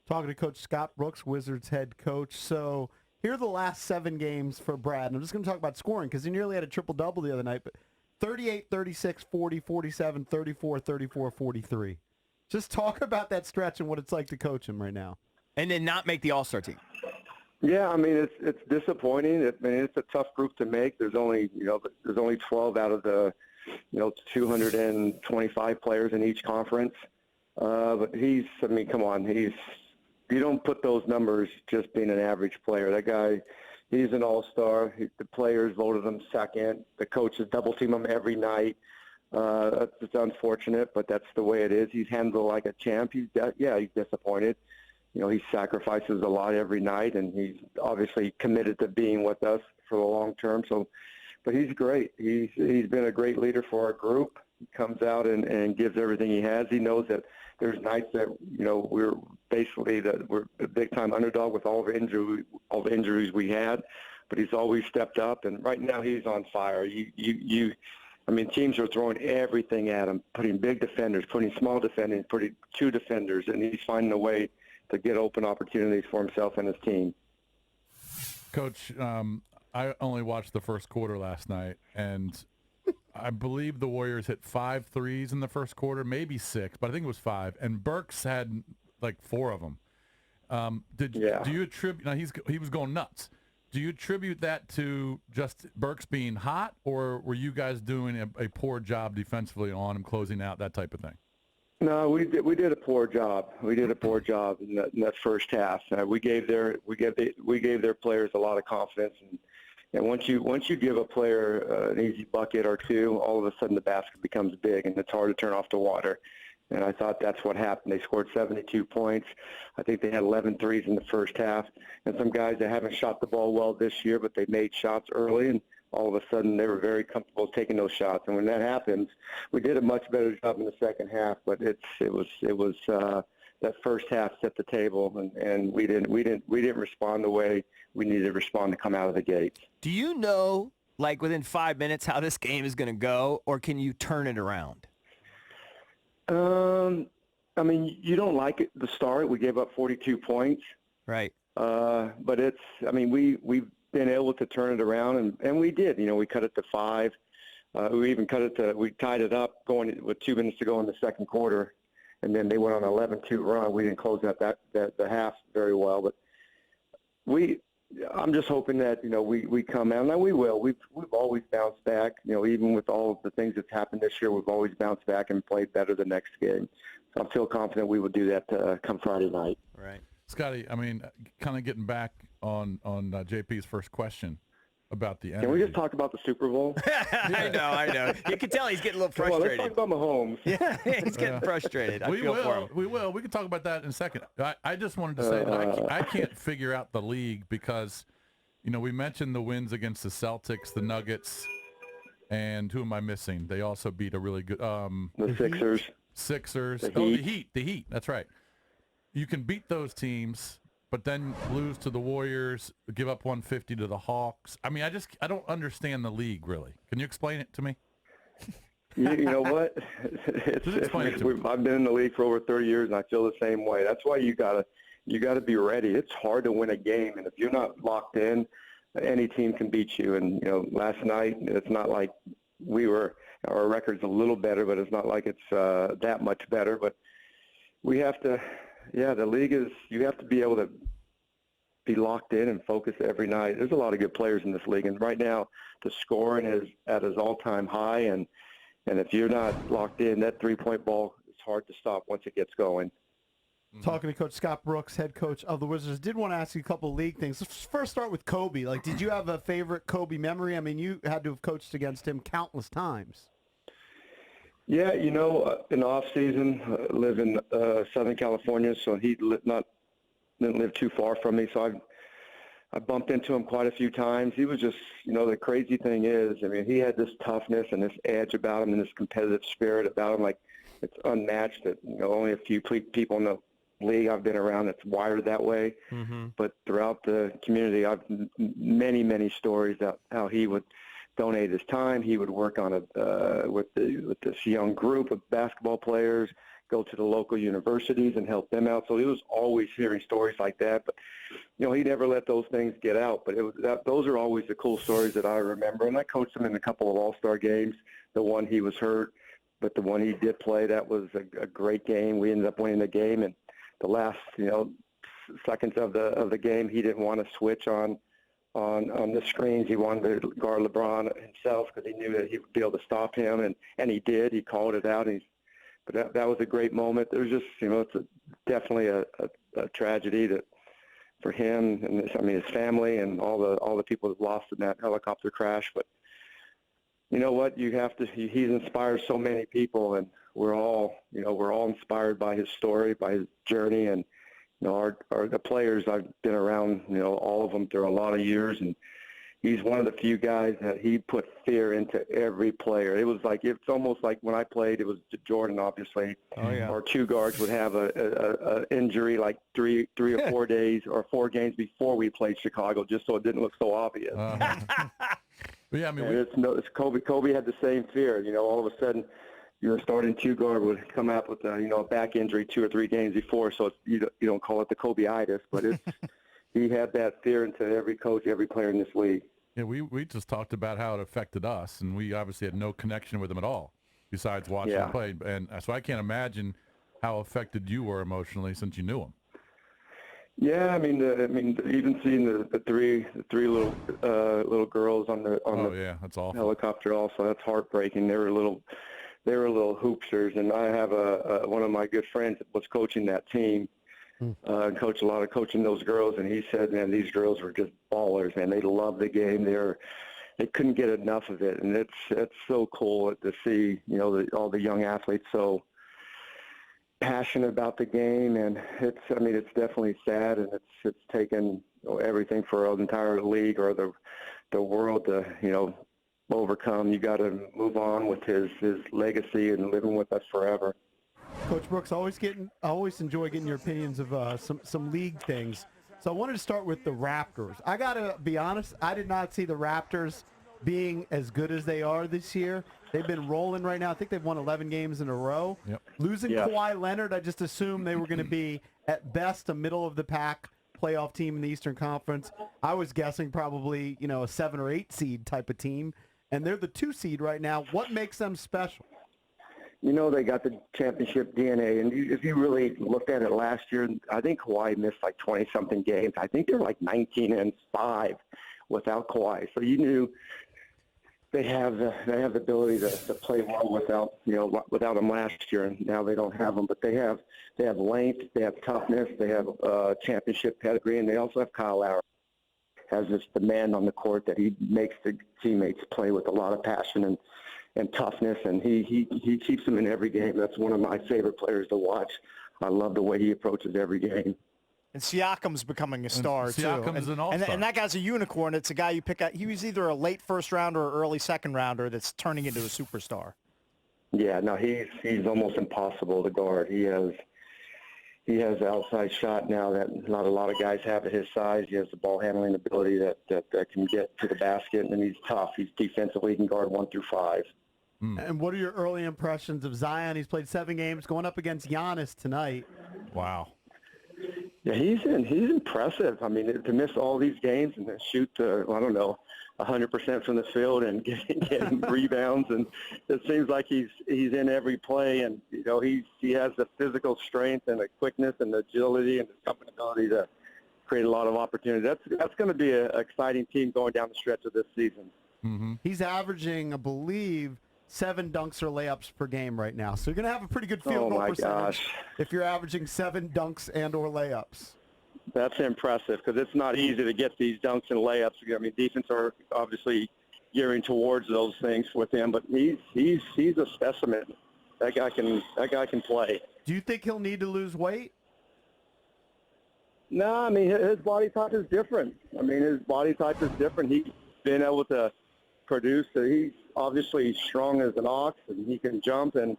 Talking to Coach Scott Brooks, Wizards head coach. So here are the last 7 games for Brad. And I'm just going to talk about scoring because he nearly had a triple-double the other night. But 38, 36, 40, 47, 34, 34, 43. Just talk about that stretch and what it's like to coach him right now. And then not make the All-Star team. Yeah, I mean it's disappointing. It's a tough group to make. There's only 12 out of the 225 players in each conference. But come on, you don't put those numbers just being an average player. That guy, he's an all-star. The players voted him second. The coaches double team him every night. It's unfortunate, but that's the way it is. He's handled like a champ. He's disappointed. He sacrifices a lot every night, and he's obviously committed to being with us for the long term. So, but he's great. He's been a great leader for our group. He comes out and gives everything he has. He knows that there's nights that we're a big time underdog with all the injuries we had, but he's always stepped up. And right now he's on fire. Teams are throwing everything at him, putting big defenders, putting small defenders, putting 2 defenders, and he's finding a way to get open opportunities for himself and his team. Coach, I only watched the first quarter last night, and I believe the Warriors hit 5 threes in the first quarter, maybe 6, but I think it was 5. And Burks had like 4 of them. Do you attribute? Now he was going nuts. Do you attribute that to just Burks being hot, or were you guys doing a poor job defensively on him, closing out, that type of thing? No, we did a poor job. We did a poor job in that first half. We gave their players a lot of confidence, and once you give a player an easy bucket or 2, all of a sudden the basket becomes big and it's hard to turn off the water. And I thought that's what happened. They scored 72 points. I think they had 11 threes in the first half. And some guys that haven't shot the ball well this year, but they made shots early, and all of a sudden they were very comfortable taking those shots. And when that happens, we did a much better job in the second half. But it was that first half set the table, and we didn't respond the way we needed to respond to come out of the gates. Do you know, like within 5 minutes, how this game is going to go, or can you turn it around? You don't like it to start. We gave up 42 points. Right. But we've been able to turn it around, and we did. We cut it to 5. We tied it up going with 2 minutes to go in the second quarter, and then they went on an 11-2 run. We didn't close out the half very well, but I'm just hoping that we come out, and we will. We've always bounced back. Even with all of the things that's happened this year, we've always bounced back and played better the next game. So I feel confident we will do that come Friday night. Right, Scotty. Kind of getting back on JP's first question about the energy. Can we just talk about the Super Bowl? I know. You can tell he's getting a little frustrated. Let's talk about Mahomes. Yeah, he's getting frustrated. I feel for him. We will. We can talk about that in a second. I just wanted to say that I can't figure out the league because, we mentioned the wins against the Celtics, the Nuggets, and who am I missing? They also beat a really good the Sixers. Sixers. The Heat. The Heat. That's right. You can beat those teams, but then lose to the Warriors, give up 150 to the Hawks. I don't understand the league, really. Can you explain it to me? You know what? I've been in the league for over 30 years, and I feel the same way. That's why you gotta be ready. It's hard to win a game, and if you're not locked in, any team can beat you. And last night, it's not like our record's a little better, but it's not like it's that much better. But we have to. Yeah, the league is. You have to be able to be locked in and focus every night. There's a lot of good players in this league, and right now the scoring is at its all-time high. And if you're not locked in, that three-point ball is hard to stop once it gets going. Talking to Coach Scott Brooks, head coach of the Wizards. Did want to ask you a couple of league things. Let's first start with Kobe. Did you have a favorite Kobe memory? You had to have coached against him countless times. Yeah, in the off season, I live in Southern California, so he didn't live too far from me. So I bumped into him quite a few times. He was just, the crazy thing is, he had this toughness and this edge about him and this competitive spirit about him, like it's unmatched. That only a few people in the league I've been around that's wired that way. Mm-hmm. But throughout the community, I've many stories about how he would donate his time. He would work on with this young group of basketball players, go to the local universities and help them out. So he was always hearing stories like that. But, he never let those things get out. But those are always the cool stories that I remember. And I coached him in a couple of all-star games, the one he was hurt. But the one he did play, that was a great game. We ended up winning the game. And the last, seconds of the game, he didn't want to switch on the screens. He wanted to guard LeBron himself because he knew that he would be able to stop him, and he did. He called it out. But that was a great moment. There was just, it's definitely a tragedy for him and his family and all the people that lost in that helicopter crash. But you know what? You have to. He's inspired so many people, and we're all inspired by his story, by his journey, and the players I've been around, all of them through a lot of years, and he's one of the few guys that he put fear into every player. It's almost like when I played, it was Jordan, obviously. Oh, yeah. Our two guards would have a injury like three or 4 days or 4 games before we played Chicago, just so it didn't look so obvious. But yeah, I mean, it's Kobe. Kobe had the same fear. All of a sudden, your starting two guard would come out with a back injury 2 or 3 games before, so you don't call it the Kobe-itis, but it's he had that fear into every coach, every player in this league. Yeah, we just talked about how it affected us, and we obviously had no connection with him at all, besides watching him play. And so I can't imagine how affected you were emotionally since you knew him. Yeah, I mean, even seeing the three little girls on the that's awful. helicopter, also that's heartbreaking. They were little hoopsters, and I have one of my good friends that was coaching that team. Coached a lot of coaching those girls, and he said, man, these girls were just ballers, man. They loved the game. They couldn't get enough of it, and it's so cool to see, all the young athletes so passionate about the game, and it's definitely sad, and it's taken everything for an entire league or the world to, overcome. You got to move on with his legacy and living with us forever. Coach Brooks, I always enjoy getting your opinions of some league things. So I wanted to start with the Raptors. I got to be honest, I did not see the Raptors being as good as they are this year. They've been rolling right now. I think they've won 11 games in a row. Yep. Losing Kawhi Leonard, I just assumed they were going to be, at best, a middle-of-the-pack playoff team in the Eastern Conference. I was guessing probably, a 7 or 8 seed type of team, and they're the 2 seed right now. What makes them special? They got the championship DNA, and if you really looked at it last year, I think Kawhi missed like 20-something games. I think they're like 19-5 without Kawhi. So you knew they have the ability to play well without him last year, and now they don't have them. But they have length, they have toughness, they have championship pedigree, and they also have Kyle Lowry. Has this demand on the court that he makes the teammates play with a lot of passion and toughness, and he keeps them in every game. That's one of my favorite players to watch. I love the way he approaches every game. And Siakam's becoming a star, too. Siakam's an all-star. And that guy's a unicorn. It's a guy you pick out. He was either a late first-rounder or early second-rounder that's turning into a superstar. Yeah, no, he's almost impossible to guard. He has the outside shot now that not a lot of guys have at his size. He has the ball handling ability that can get to the basket, and he's tough. He's defensively, he can guard 1 through 5. And what are your early impressions of Zion? He's played 7 games, going up against Giannis tonight. Wow. Yeah, he's impressive. I mean, to miss all these games and then shoot, 100% from the field and getting rebounds, and it seems like he's in every play, and he has the physical strength and the quickness and the agility and the jumping ability to create a lot of opportunity. That's going to be an exciting team going down the stretch of this season. Mm-hmm. He's averaging, I believe, 7 dunks or layups per game right now. So you're going to have a pretty good field goal percentage if you're averaging 7 dunks and or layups. That's impressive because it's not easy to get these dunks and layups. I mean, defense are obviously gearing towards those things with him, but he's a specimen. That guy can play. Do you think he'll need to lose weight? No, I mean, his body type is different. He's been able to produce. He's obviously strong as an ox, and he can jump. And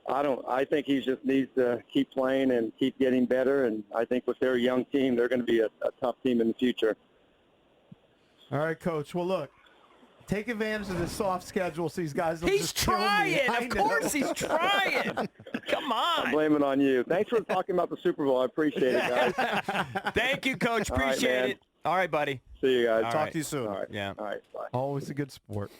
I think he just needs to keep playing and keep getting better. And I think with their young team, they're going to be a tough team in the future. All right, Coach. Well, look, Take advantage of this soft schedule so these guys will He's just kill me. trying. I Of know. course he's trying. Come I'm on. blaming it on you. Thanks for talking about the Super Bowl. I appreciate it, guys. Thank you, Coach. All right, Appreciate man. it. All right, buddy. See you guys. All Talk right. to you soon. All right. Yeah. All right. Bye. Always a good sport.